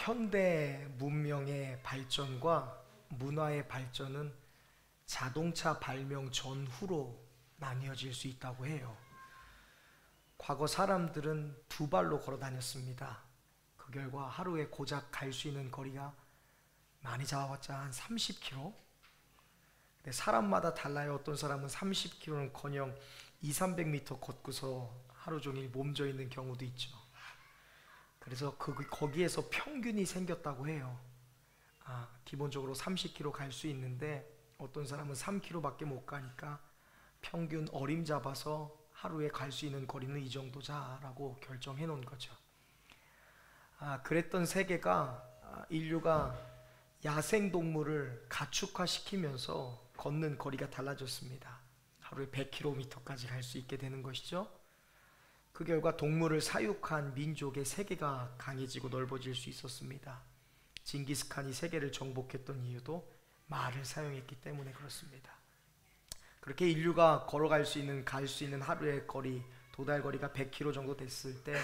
현대 문명의 발전과 문화의 발전은 자동차 발명 전후로 나뉘어질 수 있다고 해요. 과거 사람들은 두 발로 걸어 다녔습니다. 그 결과 하루에 고작 갈 수 있는 거리가 많이 잡아봤자 한 30km. 근데 사람마다 달라요. 어떤 사람은 30km는 커녕 200~300m 걷고서 하루 종일 몸져 있는 경우도 있죠. 그래서 거기에서 평균이 생겼다고 해요. 기본적으로 30km 갈 수 있는데 어떤 사람은 3km밖에 못 가니까 평균 어림잡아서 하루에 갈 수 있는 거리는 이 정도자라고 결정해 놓은 거죠. 그랬던 세계가 인류가 야생동물을 가축화시키면서 걷는 거리가 달라졌습니다. 하루에 100km까지 갈 수 있게 되는 것이죠. 그 결과 동물을 사육한 민족의 세계가 강해지고 넓어질 수 있었습니다. 징기스칸이 세계를 정복했던 이유도 말을 사용했기 때문에 그렇습니다. 그렇게 인류가 걸어갈 수 있는, 갈 수 있는 하루의 거리, 도달 거리가 100km 정도 됐을 때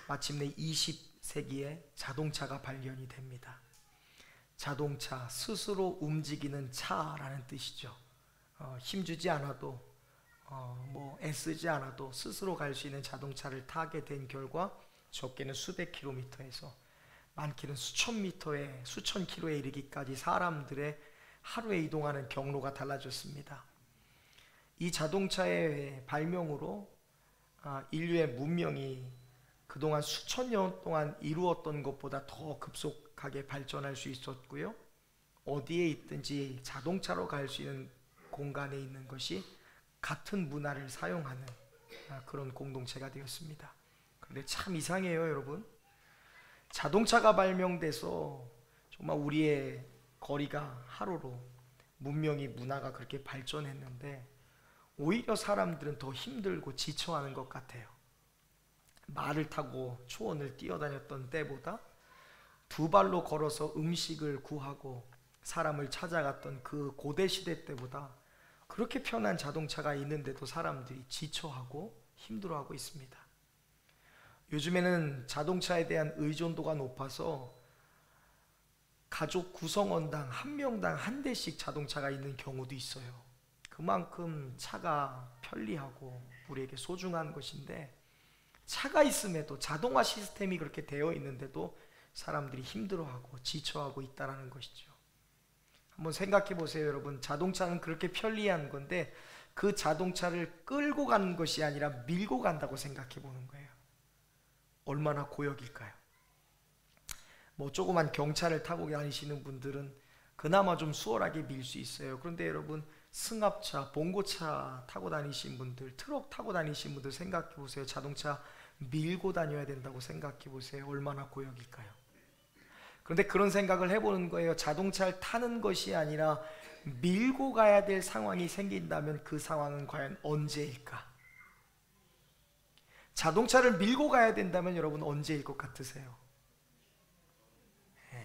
마침내 20세기에 자동차가 발견이 됩니다. 자동차, 스스로 움직이는 차라는 뜻이죠. 힘주지 않아도 애쓰지 않아도 스스로 갈 수 있는 자동차를 타게 된 결과 적게는 수백 킬로미터에서 많게는 수천 미터에, 수천 킬로에 이르기까지 사람들의 하루에 이동하는 경로가 달라졌습니다. 이 자동차의 발명으로 인류의 문명이 그동안 수천 년 동안 이루었던 것보다 더 급속하게 발전할 수 있었고요. 어디에 있든지 자동차로 갈 수 있는 공간에 있는 것이 같은 문화를 사용하는 그런 공동체가 되었습니다. 그런데 참 이상해요, 여러분. 자동차가 발명돼서 정말 우리의 거리가 하루로 문명이, 문화가 그렇게 발전했는데 오히려 사람들은 더 힘들고 지쳐하는 것 같아요. 말을 타고 초원을 뛰어다녔던 때보다 두 발로 걸어서 음식을 구하고 사람을 찾아갔던 그 고대 시대 때보다 그렇게 편한 자동차가 있는데도 사람들이 지쳐하고 힘들어하고 있습니다. 요즘에는 자동차에 대한 의존도가 높아서 가족 구성원당 한 명당 한 대씩 자동차가 있는 경우도 있어요. 그만큼 차가 편리하고 우리에게 소중한 것인데, 차가 있음에도, 자동화 시스템이 그렇게 되어 있는데도 사람들이 힘들어하고 지쳐하고 있다는 것이죠. 한번 생각해 보세요, 여러분. 자동차는 그렇게 편리한 건데 그 자동차를 끌고 가는 것이 아니라 밀고 간다고 생각해 보는 거예요. 얼마나 고역일까요? 조그만 경차를 타고 다니시는 분들은 그나마 좀 수월하게 밀 수 있어요. 그런데 여러분, 승합차, 봉고차 타고 다니신 분들, 트럭 타고 다니신 분들 생각해 보세요. 자동차 밀고 다녀야 된다고 생각해 보세요. 얼마나 고역일까요? 그런데 그런 생각을 해보는 거예요. 자동차를 타는 것이 아니라 밀고 가야 될 상황이 생긴다면 그 상황은 과연 언제일까? 자동차를 밀고 가야 된다면 여러분 언제일 것 같으세요?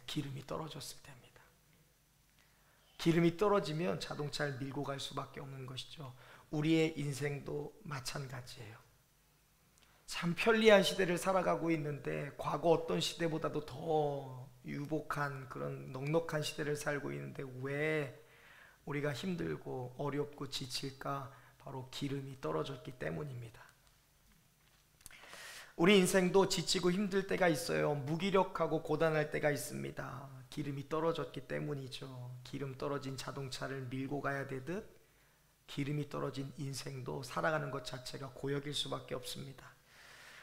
기름이 떨어졌을 때입니다. 기름이 떨어지면 자동차를 밀고 갈 수밖에 없는 것이죠. 우리의 인생도 마찬가지예요. 참 편리한 시대를 살아가고 있는데 과거 어떤 시대보다도 더 유복한 그런 넉넉한 시대를 살고 있는데 왜 우리가 힘들고 어렵고 지칠까? 바로 기름이 떨어졌기 때문입니다. 우리 인생도 지치고 힘들 때가 있어요. 무기력하고 고단할 때가 있습니다. 기름이 떨어졌기 때문이죠. 기름 떨어진 자동차를 밀고 가야 되듯 기름이 떨어진 인생도 살아가는 것 자체가 고역일 수밖에 없습니다.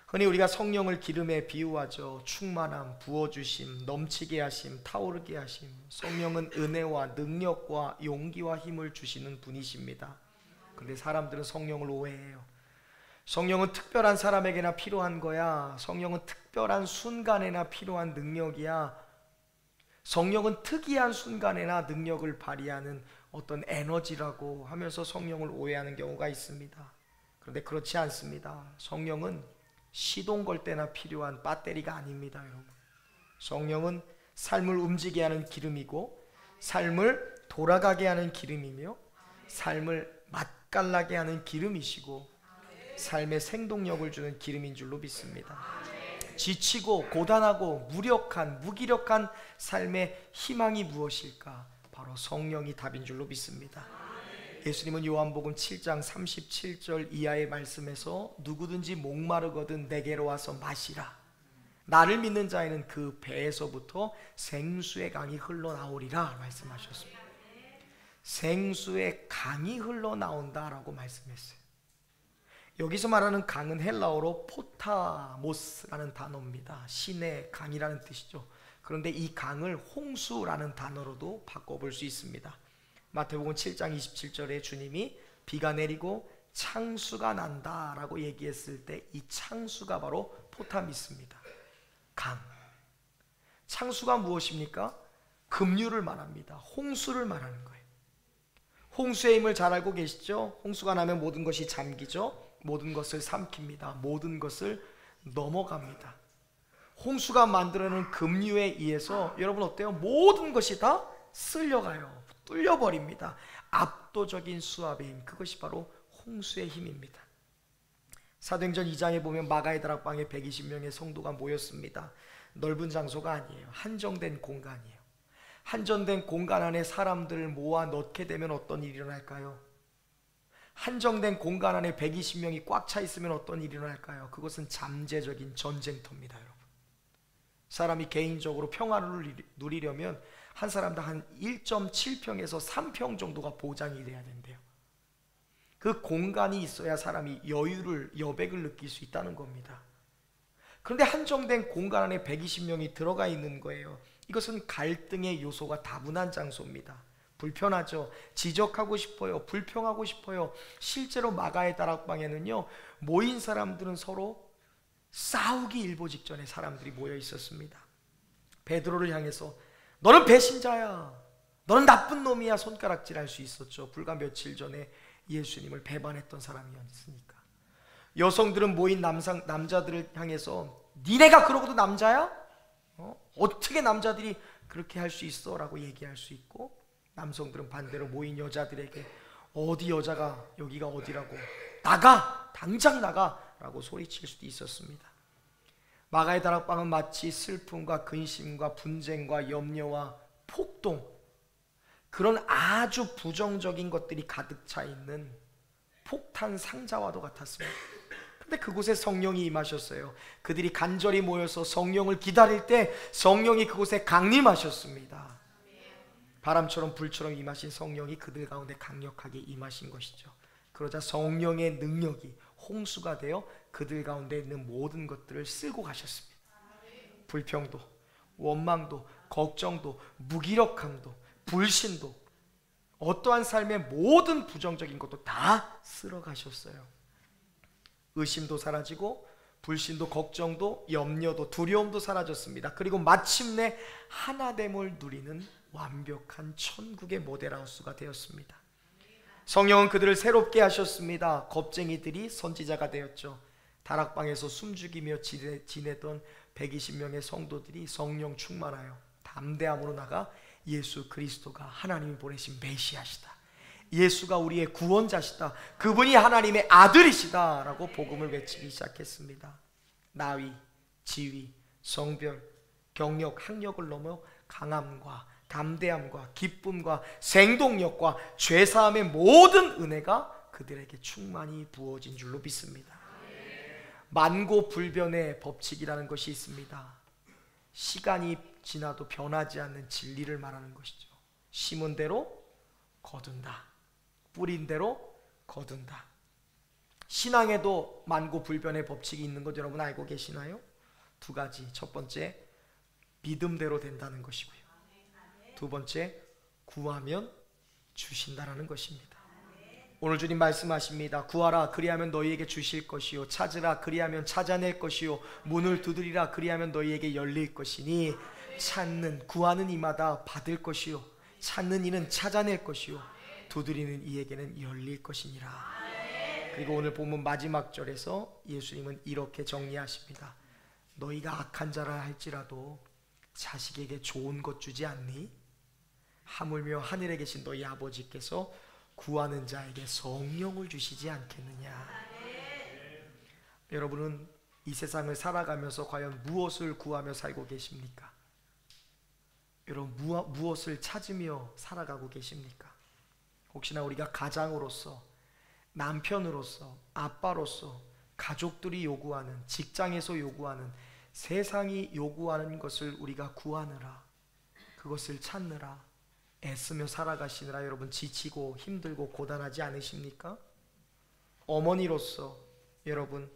흔히 우리가 성령을 기름에 비유하죠. 충만함, 부어주심, 넘치게 하심, 타오르게 하심. 성령은 은혜와 능력과 용기와 힘을 주시는 분이십니다. 그런데 사람들은 성령을 오해해요. 성령은 특별한 사람에게나 필요한 거야. 성령은 특별한 순간에나 필요한 능력이야. 성령은 특이한 순간에나 능력을 발휘하는 어떤 에너지라고 하면서 성령을 오해하는 경우가 있습니다. 그런데 그렇지 않습니다. 성령은 시동 걸 때나 필요한 배터리가 아닙니다, 여러분. 성령은 삶을 움직이게 하는 기름이고 삶을 돌아가게 하는 기름이며 삶을 맛깔나게 하는 기름이시고 삶의 생동력을 주는 기름인 줄로 믿습니다. 지치고 고단하고 무기력한 삶의 희망이 무엇일까? 바로 성령이 답인 줄로 믿습니다. 예수님은 요한복음 7장 37절 이하의 말씀에서 누구든지 목마르거든 내게로 와서 마시라. 나를 믿는 자에는 그 배에서부터 생수의 강이 흘러나오리라 말씀하셨습니다. 생수의 강이 흘러나온다라고 말씀했어요. 여기서 말하는 강은 헬라어로 포타모스라는 단어입니다. 신의 강이라는 뜻이죠. 그런데 이 강을 홍수라는 단어로도 바꿔볼 수 있습니다. 마태복음 7장 27절에 주님이 비가 내리고 창수가 난다라고 얘기했을 때 이 창수가 바로 포타미스입니다. 강. 창수가 무엇입니까? 급류를 말합니다. 홍수를 말하는 거예요. 홍수의 힘을 잘 알고 계시죠? 홍수가 나면 모든 것이 잠기죠. 모든 것을 삼킵니다. 모든 것을 넘어갑니다. 홍수가 만들어내는 급류에 의해서 여러분 어때요? 모든 것이 다 쓸려가요. 뚫려버립니다. 압도적인 수압의 힘, 그것이 바로 홍수의 힘입니다. 사도행전 2장에 보면 마가의 다락방에 120명의 성도가 모였습니다. 넓은 장소가 아니에요. 한정된 공간이에요. 한정된 공간 안에 사람들을 모아 넣게 되면 어떤 일이 일어날까요? 한정된 공간 안에 120명이 꽉 차 있으면 어떤 일이 일어날까요? 그것은 잠재적인 전쟁터입니다, 여러분. 사람이 개인적으로 평화를 누리려면 한 사람당 한 1.7평에서 3평 정도가 보장이 돼야 된대요. 그 공간이 있어야 사람이 여백을 느낄 수 있다는 겁니다. 그런데 한정된 공간 안에 120명이 들어가 있는 거예요. 이것은 갈등의 요소가 다분한 장소입니다. 불편하죠. 지적하고 싶어요. 불평하고 싶어요. 실제로 마가의 다락방에는요, 모인 사람들은 서로 싸우기 일보 직전에 사람들이 모여 있었습니다. 베드로를 향해서 너는 배신자야, 너는 나쁜 놈이야 손가락질할 수 있었죠. 불과 며칠 전에 예수님을 배반했던 사람이었으니까. 여성들은 모인 남자들을 향해서 니네가 그러고도 남자야? 어떻게 남자들이 그렇게 할 수 있어? 라고 얘기할 수 있고, 남성들은 반대로 모인 여자들에게 어디 여자가 여기가 어디라고, 나가! 당장 나가! 라고 소리칠 수도 있었습니다. 마가의 다락방은 마치 슬픔과 근심과 분쟁과 염려와 폭동, 그런 아주 부정적인 것들이 가득 차 있는 폭탄 상자와도 같았습니다. 근데 그곳에 성령이 임하셨어요. 그들이 간절히 모여서 성령을 기다릴 때 성령이 그곳에 강림하셨습니다. 바람처럼 불처럼 임하신 성령이 그들 가운데 강력하게 임하신 것이죠. 그러자 성령의 능력이 홍수가 되어 그들 가운데 있는 모든 것들을 쓸고 가셨습니다. 불평도, 원망도, 걱정도, 무기력함도, 불신도, 어떠한 삶의 모든 부정적인 것도 다 쓸어 가셨어요. 의심도 사라지고 불신도, 걱정도, 염려도, 두려움도 사라졌습니다. 그리고 마침내 하나됨을 누리는 완벽한 천국의 모델하우스가 되었습니다. 성령은 그들을 새롭게 하셨습니다. 겁쟁이들이 선지자가 되었죠. 다락방에서 숨죽이며 지내던 120명의 성도들이 성령 충만하여 담대함으로 나가 예수 그리스도가 하나님이 보내신 메시아시다, 예수가 우리의 구원자시다, 그분이 하나님의 아들이시다 라고 복음을 외치기 시작했습니다. 나위, 지위, 성별, 경력, 학력을 넘어 강함과 담대함과 기쁨과 생동력과 죄사함의 모든 은혜가 그들에게 충만히 부어진 줄로 믿습니다. 만고불변의 법칙이라는 것이 있습니다. 시간이 지나도 변하지 않는 진리를 말하는 것이죠. 심은 대로 거둔다, 뿌린 대로 거둔다. 신앙에도 만고불변의 법칙이 있는 것 여러분 알고 계시나요? 두 가지. 첫 번째, 믿음대로 된다는 것이고요. 두 번째, 구하면 주신다라는 것입니다. 오늘 주님 말씀하십니다. 구하라 그리하면 너희에게 주실 것이요, 찾으라 그리하면 찾아낼 것이요, 문을 두드리라 그리하면 너희에게 열릴 것이니 찾는, 구하는 이마다 받을 것이요, 찾는 이는 찾아낼 것이요, 두드리는 이에게는 열릴 것이니라. 그리고 오늘 본문 마지막 절에서 예수님은 이렇게 정리하십니다. 너희가 악한 자라 할지라도 자식에게 좋은 것 주지 않니? 하물며 하늘에 계신 너희 아버지께서 구하는 자에게 성령을 주시지 않겠느냐. 여러분은 이 세상을 살아가면서 과연 무엇을 구하며 살고 계십니까? 여러분, 무엇을 찾으며 살아가고 계십니까? 혹시나 우리가 가장으로서, 남편으로서, 아빠로서, 가족들이 요구하는, 직장에서 요구하는, 세상이 요구하는 것을 우리가 구하느라, 그것을 찾느라 애쓰며 살아가시느라 여러분 지치고 힘들고 고단하지 않으십니까? 어머니로서 여러분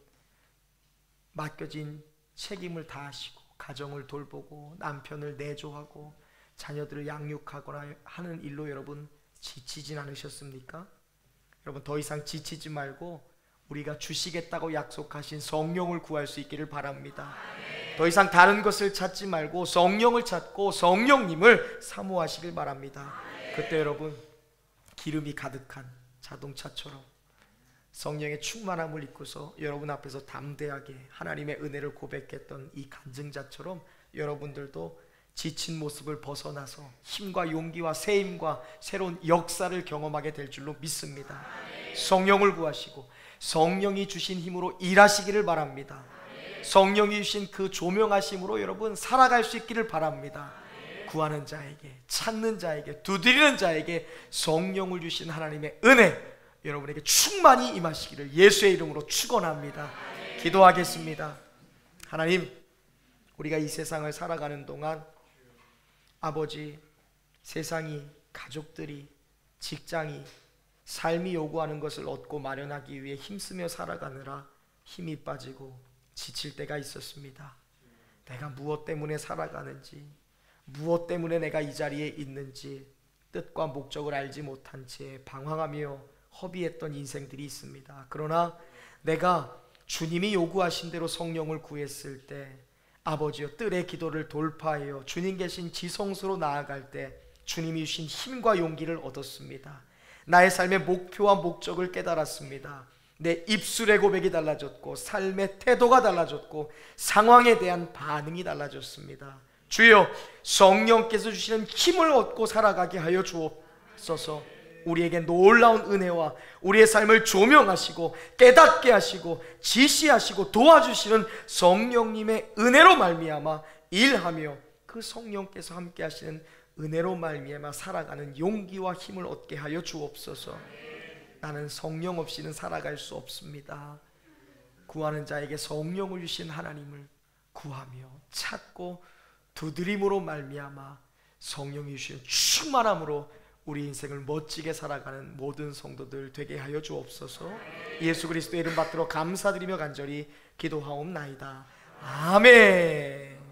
맡겨진 책임을 다하시고 가정을 돌보고 남편을 내조하고 자녀들을 양육하거나 하는 일로 여러분 지치진 않으셨습니까? 여러분 더 이상 지치지 말고 우리가 주시겠다고 약속하신 성령을 구할 수 있기를 바랍니다. 더 이상 다른 것을 찾지 말고 성령을 찾고 성령님을 사모하시길 바랍니다. 그때 여러분 기름이 가득한 자동차처럼 성령의 충만함을 입고서 여러분 앞에서 담대하게 하나님의 은혜를 고백했던 이 간증자처럼 여러분들도 지친 모습을 벗어나서 힘과 용기와 새힘과 새로운 역사를 경험하게 될 줄로 믿습니다. 성령을 구하시고 성령이 주신 힘으로 일하시기를 바랍니다. 성령이 주신 그 조명하심으로 여러분 살아갈 수 있기를 바랍니다. 구하는 자에게, 찾는 자에게, 두드리는 자에게 성령을 주신 하나님의 은혜 여러분에게 충만히 임하시기를 예수의 이름으로 축원합니다. 기도하겠습니다. 하나님, 우리가 이 세상을 살아가는 동안 아버지, 세상이, 가족들이, 직장이, 삶이 요구하는 것을 얻고 마련하기 위해 힘쓰며 살아가느라 힘이 빠지고 지칠 때가 있었습니다. 내가 무엇 때문에 살아가는지, 무엇 때문에 내가 이 자리에 있는지 뜻과 목적을 알지 못한 채 방황하며 허비했던 인생들이 있습니다. 그러나 내가 주님이 요구하신 대로 성령을 구했을 때 아버지여 뜰의 기도를 돌파하여 주님 계신 지성소로 나아갈 때 주님이 주신 힘과 용기를 얻었습니다. 나의 삶의 목표와 목적을 깨달았습니다. 내 입술의 고백이 달라졌고 삶의 태도가 달라졌고 상황에 대한 반응이 달라졌습니다. 주여, 성령께서 주시는 힘을 얻고 살아가게 하여 주옵소서. 우리에게 놀라운 은혜와 우리의 삶을 조명하시고 깨닫게 하시고 지시하시고 도와주시는 성령님의 은혜로 말미암아 일하며 그 성령께서 함께 하시는 은혜로 말미암아 살아가는 용기와 힘을 얻게 하여 주옵소서. 나는 성령 없이는 살아갈 수 없습니다. 구하는 자에게 성령을 주신 하나님을 구하며 찾고 두드림으로 말미암아 성령이 주신 충만함으로 우리 인생을 멋지게 살아가는 모든 성도들 되게 하여 주옵소서. 예수 그리스도의 이름 받들어 감사드리며 간절히 기도하옵나이다. 아멘.